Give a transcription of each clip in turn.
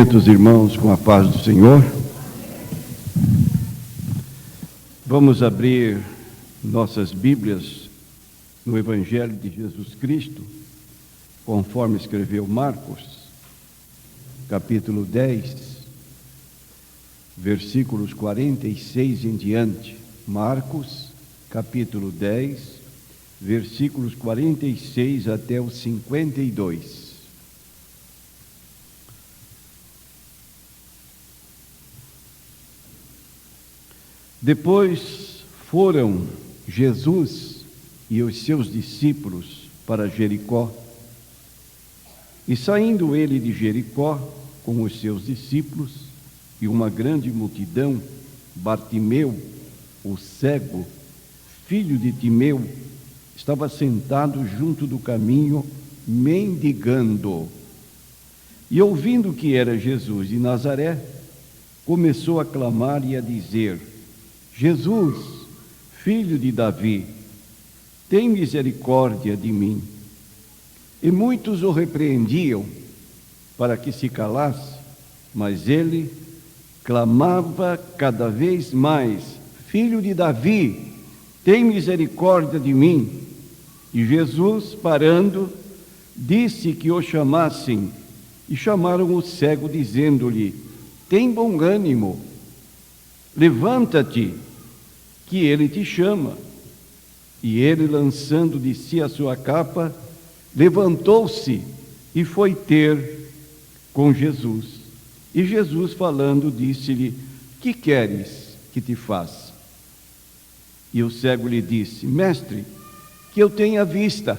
Cumprimentos, irmãos, com a paz do Senhor. Vamos abrir nossas Bíblias no Evangelho de Jesus Cristo, conforme escreveu Marcos, capítulo 10, versículos 46 em diante. Marcos, capítulo 10, versículos 46 até os 52. Depois foram Jesus e os seus discípulos para Jericó. E saindo ele de Jericó com os seus discípulos e uma grande multidão, Bartimeu, o cego, filho de Timeu, estava sentado junto do caminho, mendigando. E ouvindo que era Jesus de Nazaré, começou a clamar e a dizer: Jesus, filho de Davi, tem misericórdia de mim. E muitos o repreendiam para que se calasse, mas ele clamava cada vez mais: Filho de Davi, tem misericórdia de mim. E Jesus, parando, disse que o chamassem, e chamaram o cego, dizendo-lhe: Tem bom ânimo, levanta-te, que ele te chama. E ele, lançando de si a sua capa, levantou-se e foi ter com Jesus. E Jesus, falando, disse-lhe: Que queres que te faça? E o cego lhe disse: Mestre, que eu tenha vista.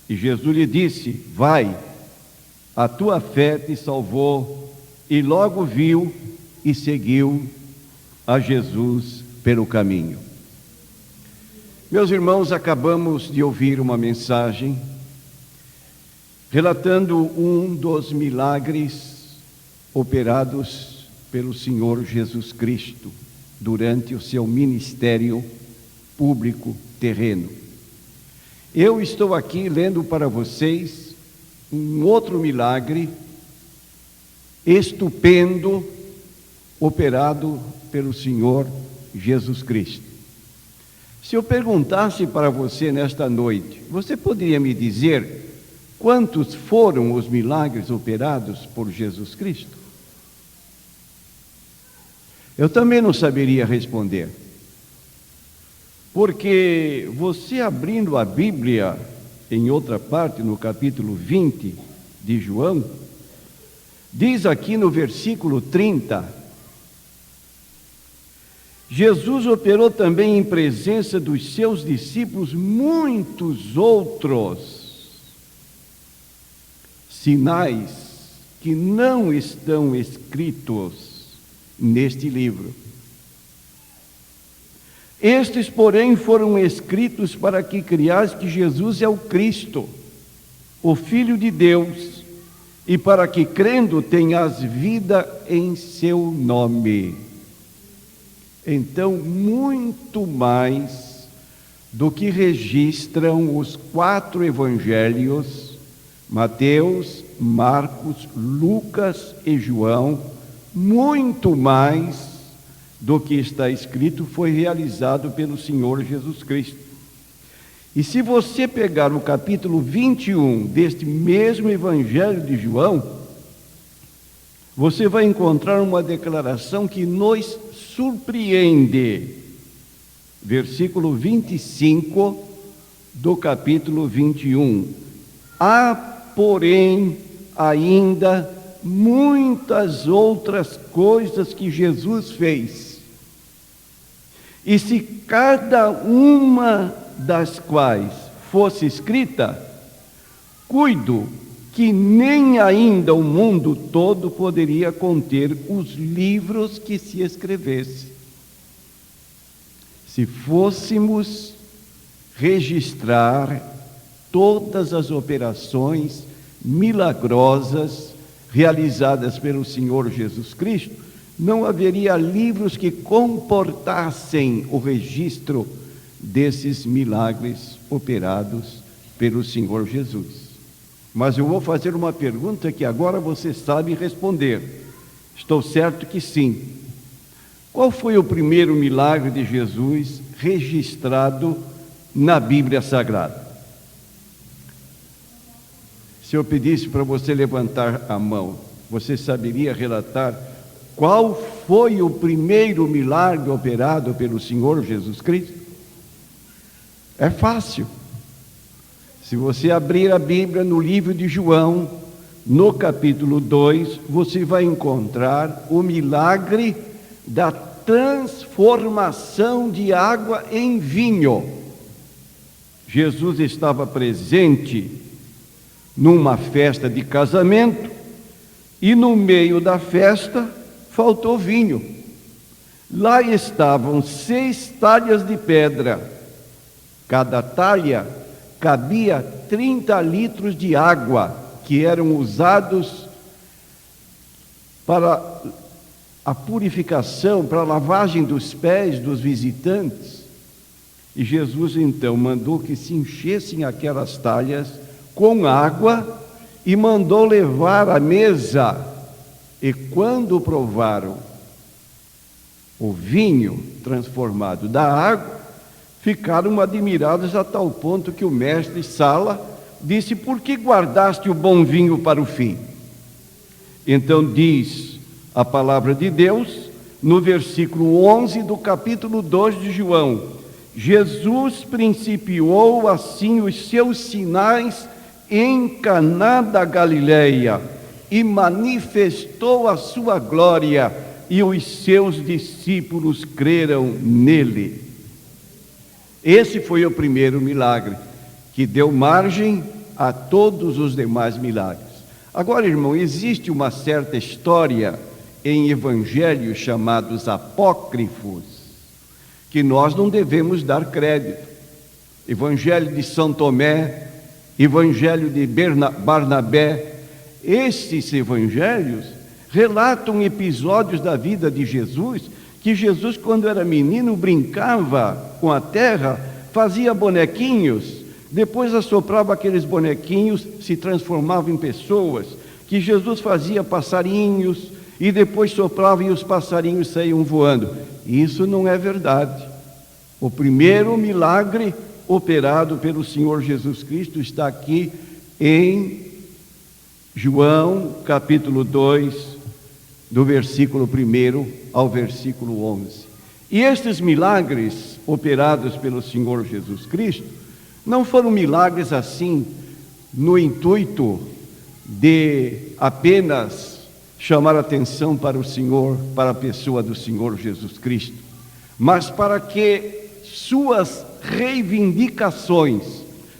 E Jesus lhe disse: Vai, a tua fé te salvou. E logo viu e seguiu a Jesus pelo caminho. Meus irmãos, acabamos de ouvir uma mensagem relatando um dos milagres operados pelo Senhor Jesus Cristo durante o seu ministério público terreno. Eu estou aqui lendo para vocês um outro milagre estupendo operado pelo Senhor Jesus Cristo. Se eu perguntasse para você nesta noite, você poderia me dizer quantos foram os milagres operados por Jesus Cristo? Eu também não saberia responder. Porque você, abrindo a Bíblia em outra parte, no capítulo 20 de João, diz aqui no versículo 30, Jesus operou também em presença dos seus discípulos muitos outros sinais que não estão escritos neste livro. Estes, porém, foram escritos para que creias que Jesus é o Cristo, o Filho de Deus, e para que, crendo, tenhas vida em seu nome. Então, muito mais do que registram os 4 evangelhos, Mateus, Marcos, Lucas e João, muito mais do que está escrito foi realizado pelo Senhor Jesus Cristo. E se você pegar o capítulo 21 deste mesmo evangelho de João, você vai encontrar uma declaração que nos surpreende. Versículo 25 do capítulo 21. Há, porém, ainda muitas outras coisas que Jesus fez. E se cada uma das quais fosse escrita, cuido que nem ainda o mundo todo poderia conter os livros que se escrevesse. Se fôssemos registrar todas as operações milagrosas realizadas pelo Senhor Jesus Cristo, não haveria livros que comportassem o registro desses milagres operados pelo Senhor Jesus. Mas eu vou fazer uma pergunta que agora você sabe responder. Estou certo que sim. Qual foi o primeiro milagre de Jesus registrado na Bíblia Sagrada? Se eu pedisse para você levantar a mão, você saberia relatar qual foi o primeiro milagre operado pelo Senhor Jesus Cristo? É fácil. Se você abrir a Bíblia no livro de João, no capítulo 2, você vai encontrar o milagre da transformação de água em vinho. Jesus estava presente numa festa de casamento e no meio da festa faltou vinho. Lá estavam 6 talhas de pedra. Cada talha cabia 30 litros de água, que eram usados para a purificação, para a lavagem dos pés dos visitantes. E Jesus então mandou que se enchessem aquelas talhas com água e mandou levar à mesa. E quando provaram o vinho transformado da água, ficaram admirados a tal ponto que o mestre Sala disse: por que guardaste o bom vinho para o fim? Então diz a palavra de Deus, no versículo 11 do capítulo 2 de João: Jesus principiou assim os seus sinais em Caná da Galileia e manifestou a sua glória, e os seus discípulos creram nele. Esse foi o primeiro milagre, que deu margem a todos os demais milagres. Agora, irmão, existe uma certa história em evangelhos chamados apócrifos, que nós não devemos dar crédito. Evangelho de São Tomé, Evangelho de Barnabé. Esses evangelhos relatam episódios da vida de Jesus, que Jesus, quando era menino, brincava com a terra, fazia bonequinhos, depois assoprava aqueles bonequinhos, se transformavam em pessoas, que Jesus fazia passarinhos, e depois soprava e os passarinhos saíam voando. Isso não é verdade. O primeiro milagre operado pelo Senhor Jesus Cristo está aqui em João, capítulo 2, do versículo 1 ao versículo 11. E estes milagres operados pelo Senhor Jesus Cristo não foram milagres assim no intuito de apenas chamar atenção para o Senhor, para a pessoa do Senhor Jesus Cristo, mas para que suas reivindicações,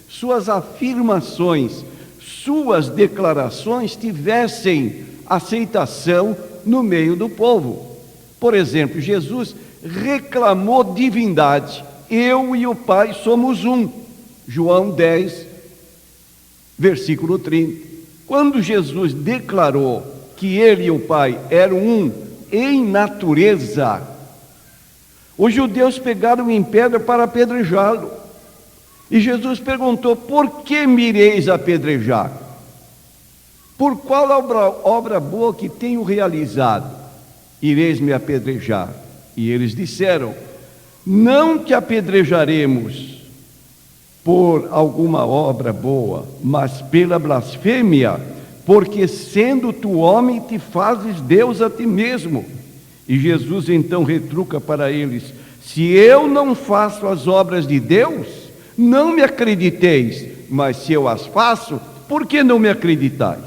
suas afirmações, suas declarações tivessem aceitação no meio do povo. Por exemplo, Jesus reclamou divindade: eu e o Pai somos um. João 10, versículo 30. Quando Jesus declarou que ele e o Pai eram um em natureza, os judeus pegaram em pedra para apedrejá-lo. E Jesus perguntou: por que me ireis apedrejar? Por qual obra boa que tenho realizado ireis me apedrejar? E eles disseram: não te apedrejaremos por alguma obra boa, mas pela blasfêmia, porque sendo tu homem te fazes Deus a ti mesmo. E Jesus então retruca para eles: se eu não faço as obras de Deus, não me acrediteis, mas se eu as faço, por que não me acreditais?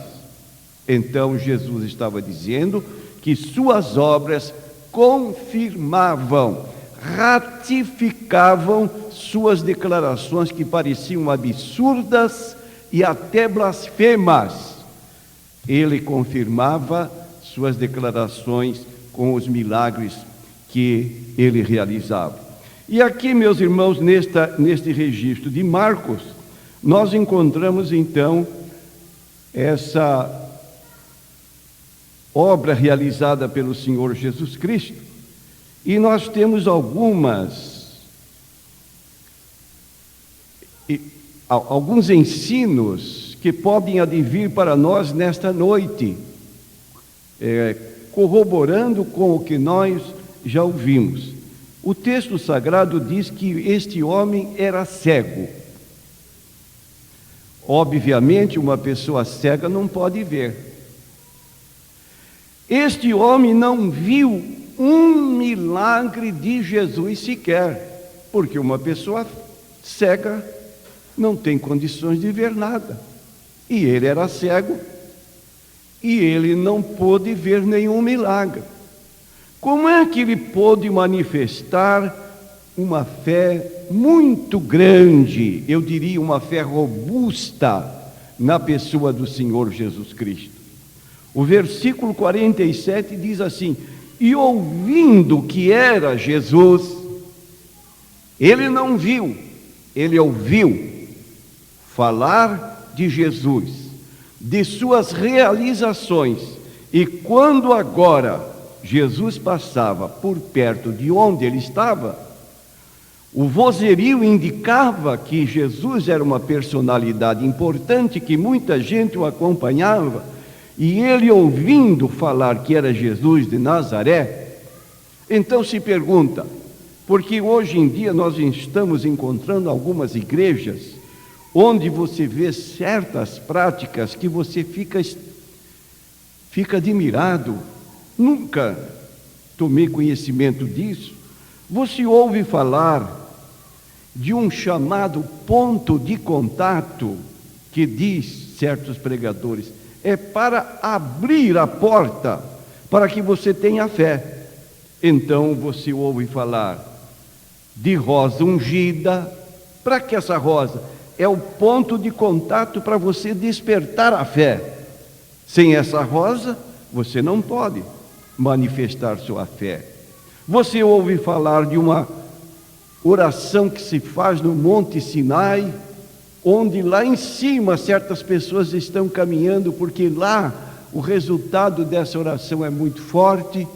Então Jesus estava dizendo que suas obras confirmavam, ratificavam suas declarações que pareciam absurdas e até blasfemas. Ele confirmava suas declarações com os milagres que ele realizava. E aqui, meus irmãos, neste registro de Marcos, nós encontramos então essa obra realizada pelo Senhor Jesus Cristo, e nós temos alguns ensinos que podem advir para nós nesta noite, corroborando com o que nós já ouvimos. O texto sagrado diz que este homem era cego. Obviamente, uma pessoa cega não pode ver. Este homem não viu um milagre de Jesus sequer, porque uma pessoa cega não tem condições de ver nada. E ele era cego, e ele não pôde ver nenhum milagre. Como é que ele pôde manifestar uma fé muito grande, eu diria uma fé robusta, na pessoa do Senhor Jesus Cristo? O versículo 47 diz assim: e ouvindo que era Jesus, ele não viu, ele ouviu falar de Jesus, de suas realizações. E quando agora Jesus passava por perto de onde ele estava, o vozerio indicava que Jesus era uma personalidade importante, que muita gente o acompanhava, e ele, ouvindo falar que era Jesus de Nazaré, então se pergunta, porque hoje em dia nós estamos encontrando algumas igrejas onde você vê certas práticas que você fica admirado. Nunca tomei conhecimento disso. Você ouve falar de um chamado ponto de contato, que diz certos pregadores, é para abrir a porta para que você tenha fé. Então você ouve falar de rosa ungida. Para que essa rosa? É o ponto de contato para você despertar a fé. Sem essa rosa, você não pode manifestar sua fé. Você ouve falar de uma oração que se faz no Monte Sinai, onde lá em cima certas pessoas estão caminhando, porque lá o resultado dessa oração é muito forte.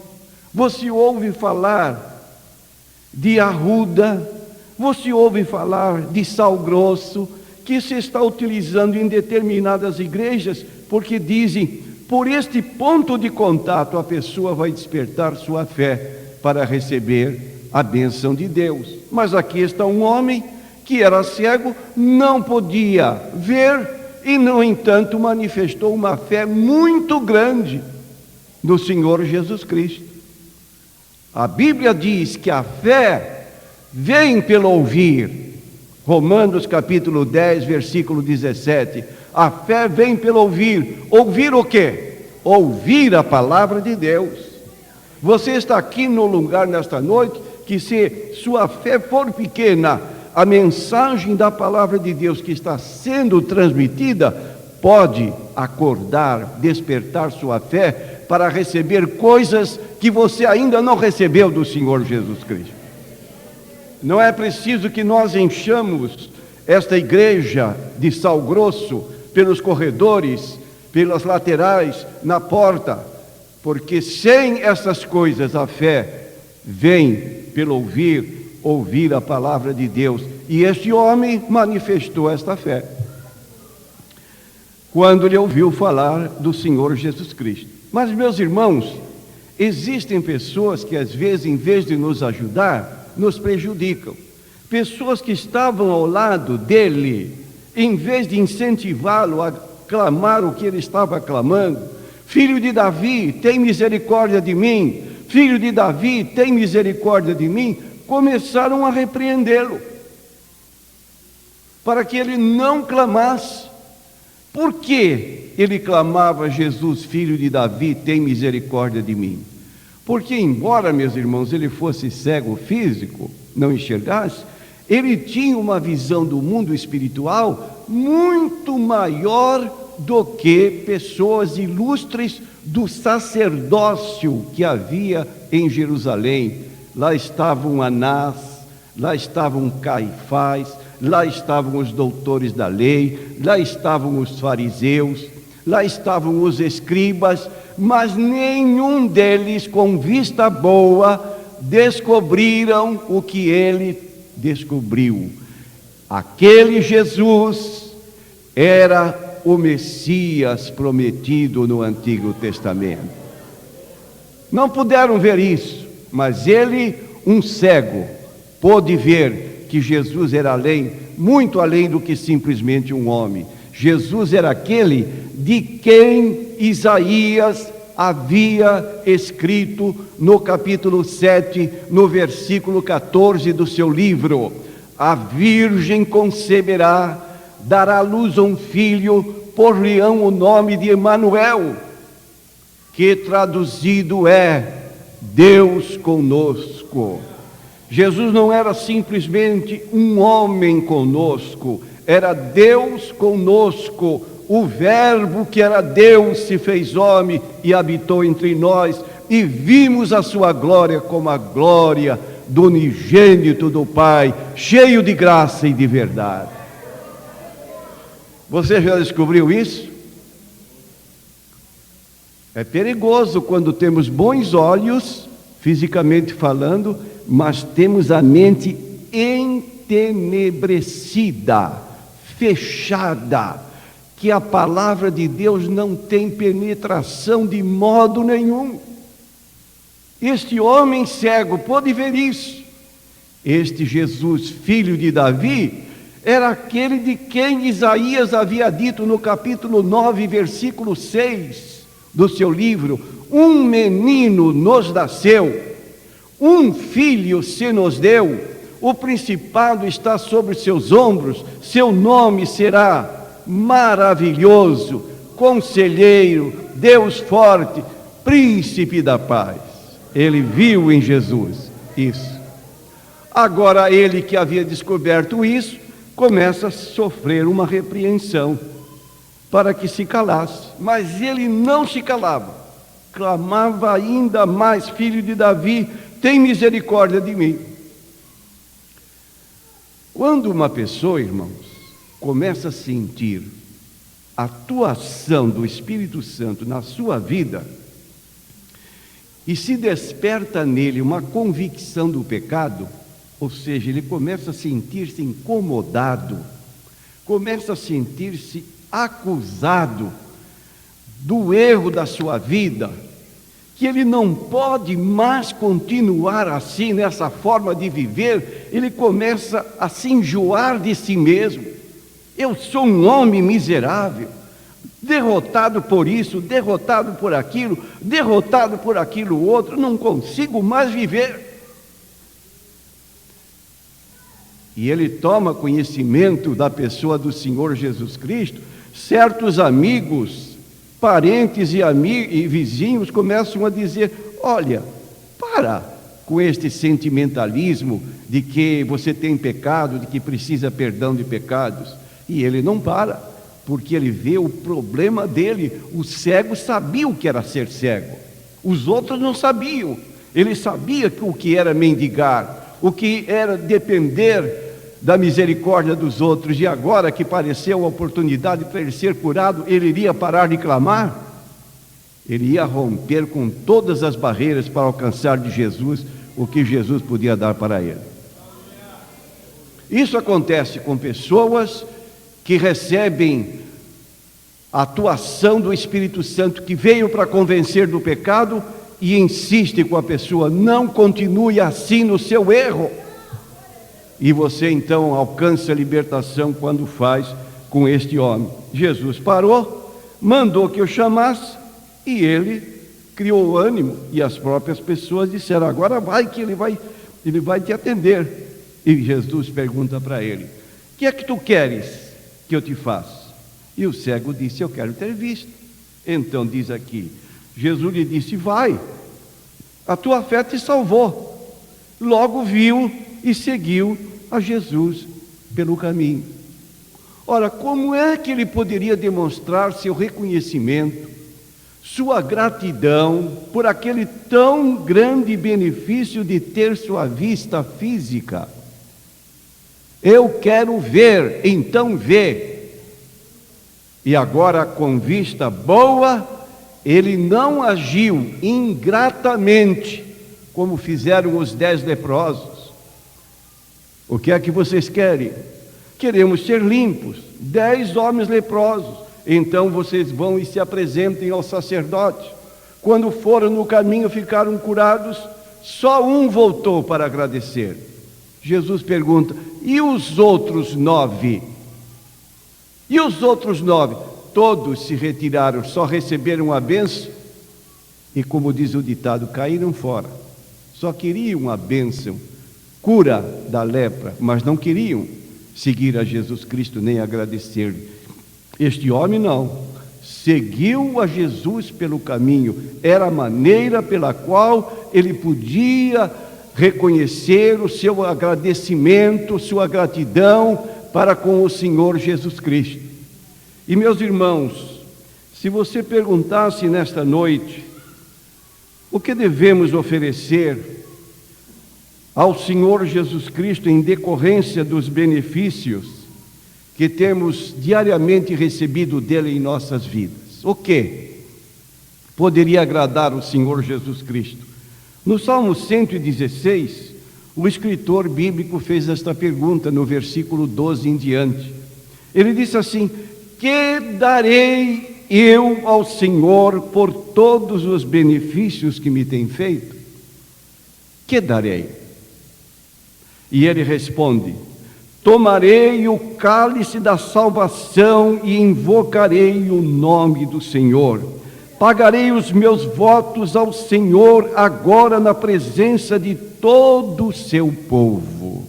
Você ouve falar de arruda, você ouve falar de sal grosso, que se está utilizando em determinadas igrejas, porque dizem, por este ponto de contato a pessoa vai despertar sua fé para receber a bênção de Deus. Mas aqui está um homem que era cego, não podia ver e, no entanto, manifestou uma fé muito grande no Senhor Jesus Cristo. A Bíblia diz que a fé vem pelo ouvir. Romanos capítulo 10, versículo 17. A fé vem pelo ouvir. Ouvir o quê? Ouvir a palavra de Deus. Você está aqui no lugar nesta noite, que se sua fé for pequena, a mensagem da palavra de Deus que está sendo transmitida pode acordar, despertar sua fé para receber coisas que você ainda não recebeu do Senhor Jesus Cristo. Não é preciso que nós enchamos esta igreja de sal grosso pelos corredores, pelas laterais, na porta, porque sem essas coisas a fé vem pelo ouvir a palavra de Deus. E este homem manifestou esta fé quando ele ouviu falar do Senhor Jesus Cristo. Mas, meus irmãos, existem pessoas que às vezes, em vez de nos ajudar, nos prejudicam. Pessoas que estavam ao lado dele, em vez de incentivá-lo a clamar o que ele estava clamando: filho de Davi, tem misericórdia de mim, filho de Davi, tem misericórdia de mim, começaram a repreendê-lo, para que ele não clamasse. Por que ele clamava: Jesus, filho de Davi, tem misericórdia de mim? Porque, embora, meus irmãos, ele fosse cego físico, não enxergasse, ele tinha uma visão do mundo espiritual muito maior do que pessoas ilustres do sacerdócio que havia em Jerusalém. Lá estavam Anás, lá estavam Caifás, lá estavam os doutores da lei, lá estavam os fariseus, lá estavam os escribas, mas nenhum deles, com vista boa, descobriram o que ele descobriu. Aquele Jesus era o Messias prometido no Antigo Testamento. Não puderam ver isso, mas ele, um cego, pôde ver que Jesus era além, muito além do que simplesmente um homem. Jesus era aquele de quem Isaías havia escrito no capítulo 7, no versículo 14 do seu livro: a virgem conceberá, dará à luz um filho, por-lhe-ão o nome de Emanuel, que traduzido é Deus conosco. Jesus não era simplesmente um homem conosco, era Deus conosco. O Verbo que era Deus se fez homem e habitou entre nós, e vimos a sua glória como a glória do unigênito do Pai, cheio de graça e de verdade. Você já descobriu isso? É perigoso quando temos bons olhos, fisicamente falando, mas temos a mente entenebrecida, fechada, que a palavra de Deus não tem penetração de modo nenhum. Este homem cego pôde ver isso. Este Jesus, filho de Davi, era aquele de quem Isaías havia dito no capítulo 9, versículo 6 do seu livro: um menino nos nasceu, um filho se nos deu, o principado está sobre seus ombros, seu nome será Maravilhoso, Conselheiro, Deus Forte, Príncipe da Paz. Ele viu em Jesus isso. Agora ele, que havia descoberto isso, começa a sofrer uma repreensão para que se calasse, mas ele não se calava, clamava ainda mais: filho de Davi, tem misericórdia de mim. Quando uma pessoa, irmãos, começa a sentir a atuação do Espírito Santo na sua vida e se desperta nele uma convicção do pecado, ou seja, ele começa a sentir-se incomodado, começa a sentir-se acusado do erro da sua vida, que ele não pode mais continuar assim, nessa forma de viver, ele começa a se enjoar de si mesmo. Eu sou um homem miserável, derrotado por isso, derrotado por aquilo outro, não consigo mais viver. E ele toma conhecimento da pessoa do Senhor Jesus Cristo. Certos amigos, parentes e vizinhos começam a dizer: olha, para com este sentimentalismo de que você tem pecado, de que precisa perdão de pecados. E ele não para, porque ele vê o problema dele. O cego sabia o que era ser cego, os outros não sabiam. Ele sabia o que era mendigar, o que era depender da misericórdia dos outros. E agora que pareceu a oportunidade para ele ser curado, ele iria parar de clamar? Ele ia romper com todas as barreiras para alcançar de Jesus o que Jesus podia dar para ele. Isso acontece com pessoas que recebem a atuação do Espírito Santo, que veio para convencer do pecado e insiste com a pessoa: não continue assim no seu erro. E você então alcança a libertação quando faz com este homem. Jesus parou, mandou que o chamasse, e ele criou ânimo, e as próprias pessoas disseram: agora vai que ele vai te atender. E Jesus pergunta para ele: o que é que tu queres que eu te faça? E o cego disse: eu quero ter visto. Então diz aqui, Jesus lhe disse: vai, a tua fé te salvou. Logo viu e seguiu a Jesus pelo caminho. Ora, como é que ele poderia demonstrar seu reconhecimento, sua gratidão por aquele tão grande benefício de ter sua vista física? Eu quero ver, então vê. E agora, com vista boa, ele não agiu ingratamente, como fizeram os 10 leprosos. O que é que vocês querem? Queremos ser limpos. 10 homens leprosos. então vocês vão e se apresentem ao sacerdote. Quando foram no caminho, ficaram curados, só um voltou para agradecer. Jesus pergunta: e os outros 9? E os outros 9? Todos se retiraram, só receberam a bênção e, como diz o ditado, caíram fora. Só queriam a bênção, cura da lepra, mas não queriam seguir a Jesus Cristo nem agradecer-lhe. Este homem não, seguiu a Jesus pelo caminho, era a maneira pela qual ele podia reconhecer o seu agradecimento, sua gratidão para com o Senhor Jesus Cristo. E meus irmãos, se você perguntasse nesta noite, o que devemos oferecer ao Senhor Jesus Cristo em decorrência dos benefícios que temos diariamente recebido dele em nossas vidas? O que poderia agradar o Senhor Jesus Cristo? No Salmo 116, o escritor bíblico fez esta pergunta no versículo 12 em diante. Ele disse assim: que darei eu ao Senhor por todos os benefícios que me tem feito? Que darei? E ele responde: tomarei o cálice da salvação e invocarei o nome do Senhor. Pagarei os meus votos ao Senhor agora na presença de todo o seu povo.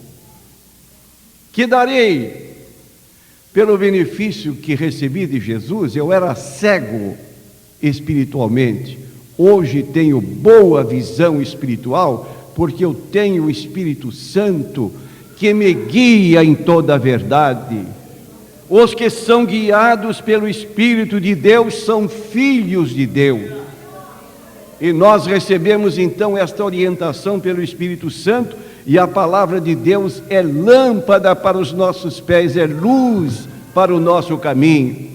Que darei? Pelo benefício que recebi de Jesus, eu era cego espiritualmente. Hoje tenho boa visão espiritual, porque eu tenho o Espírito Santo que me guia em toda a verdade. Os que são guiados pelo Espírito de Deus são filhos de Deus. E nós recebemos então esta orientação pelo Espírito Santo, e a palavra de Deus é lâmpada para os nossos pés, é luz para o nosso caminho.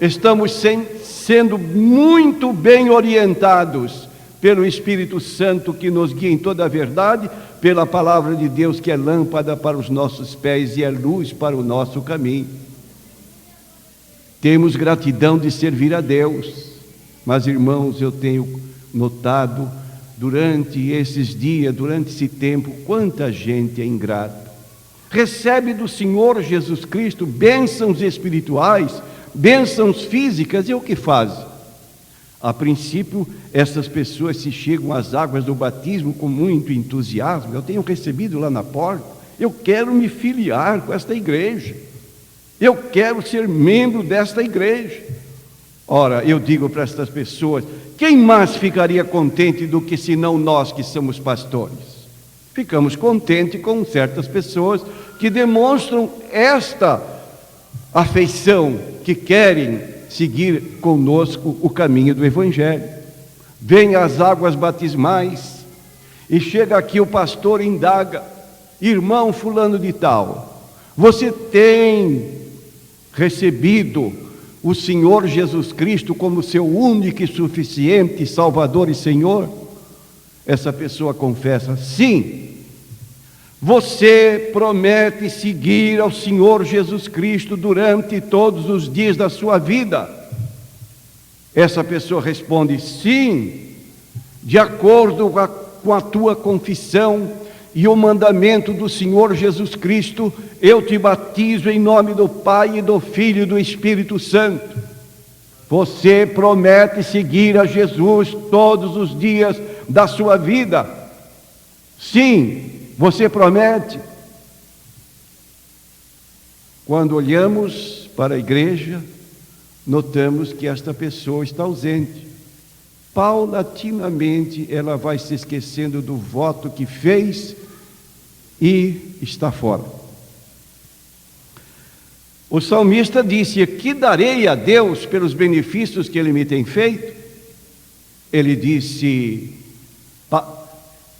Estamos sendo muito bem orientados pelo Espírito Santo que nos guia em toda a verdade, pela palavra de Deus que é lâmpada para os nossos pés e é luz para o nosso caminho. Temos gratidão de servir a Deus, mas irmãos, eu tenho notado durante esses dias, durante esse tempo, quanta gente é ingrata. Recebe do Senhor Jesus Cristo bênçãos espirituais, bênçãos físicas, e o que faz? A princípio, essas pessoas se chegam às águas do batismo com muito entusiasmo. Eu tenho recebido lá na porta, eu quero me filiar com esta igreja, eu quero ser membro desta igreja. Ora, eu digo para estas pessoas, quem mais ficaria contente do que senão nós que somos pastores? Ficamos contentes com certas pessoas que demonstram esta afeição, que querem seguir conosco o caminho do Evangelho. Vem às águas batismais e chega aqui o pastor e indaga: irmão fulano de tal, você tem recebido o Senhor Jesus Cristo como seu único e suficiente Salvador e Senhor? Essa pessoa confessa: sim. Você promete seguir ao Senhor Jesus Cristo durante todos os dias da sua vida? Essa pessoa responde: sim, de acordo com a tua confissão e o mandamento do Senhor Jesus Cristo, eu te batizo em nome do Pai e do Filho e do Espírito Santo. Você promete seguir a Jesus todos os dias da sua vida? Sim. Você promete? Quando olhamos para a igreja, notamos que esta pessoa está ausente. Paulatinamente, ela vai se esquecendo do voto que fez e está fora. O salmista disse: que darei a Deus pelos benefícios que Ele me tem feito? Ele disse: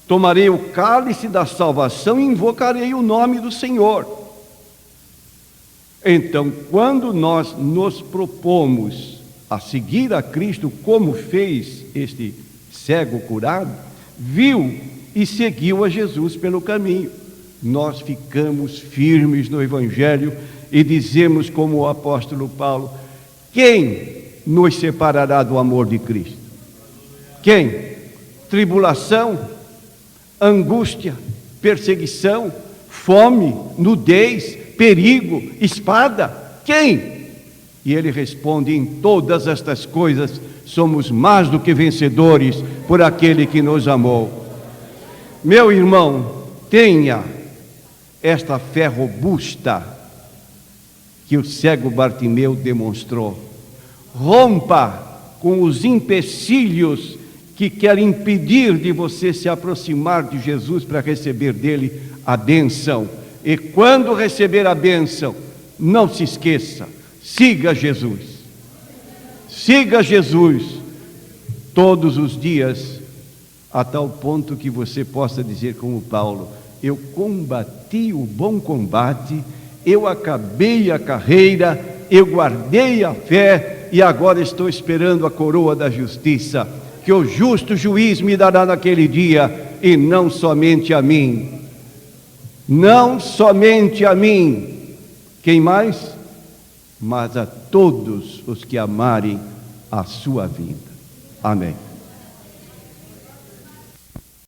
tomarei o cálice da salvação e invocarei o nome do Senhor. Então, quando nós nos propomos a seguir a Cristo, como fez este cego curado, viu e seguiu a Jesus pelo caminho, nós ficamos firmes no Evangelho e dizemos como o apóstolo Paulo: Quem nos separará do amor de Cristo? Quem? Tribulação, angústia, perseguição, fome, nudez, perigo, espada? Quem? E ele responde: em todas estas coisas somos mais do que vencedores por aquele que nos amou. Meu irmão, tenha esta fé robusta que o cego Bartimeu demonstrou. Rompa com os empecilhos que querem impedir de você se aproximar de Jesus para receber dele a bênção. E quando receber a bênção, não se esqueça, siga Jesus. Siga Jesus todos os dias, a tal ponto que você possa dizer como Paulo: eu combati o bom combate, eu acabei a carreira, eu guardei a fé e agora estou esperando a coroa da justiça, que o justo juiz me dará naquele dia, e não somente a mim. Não somente a mim. Quem mais? Mas a todos os que amarem a sua vinda. Amém.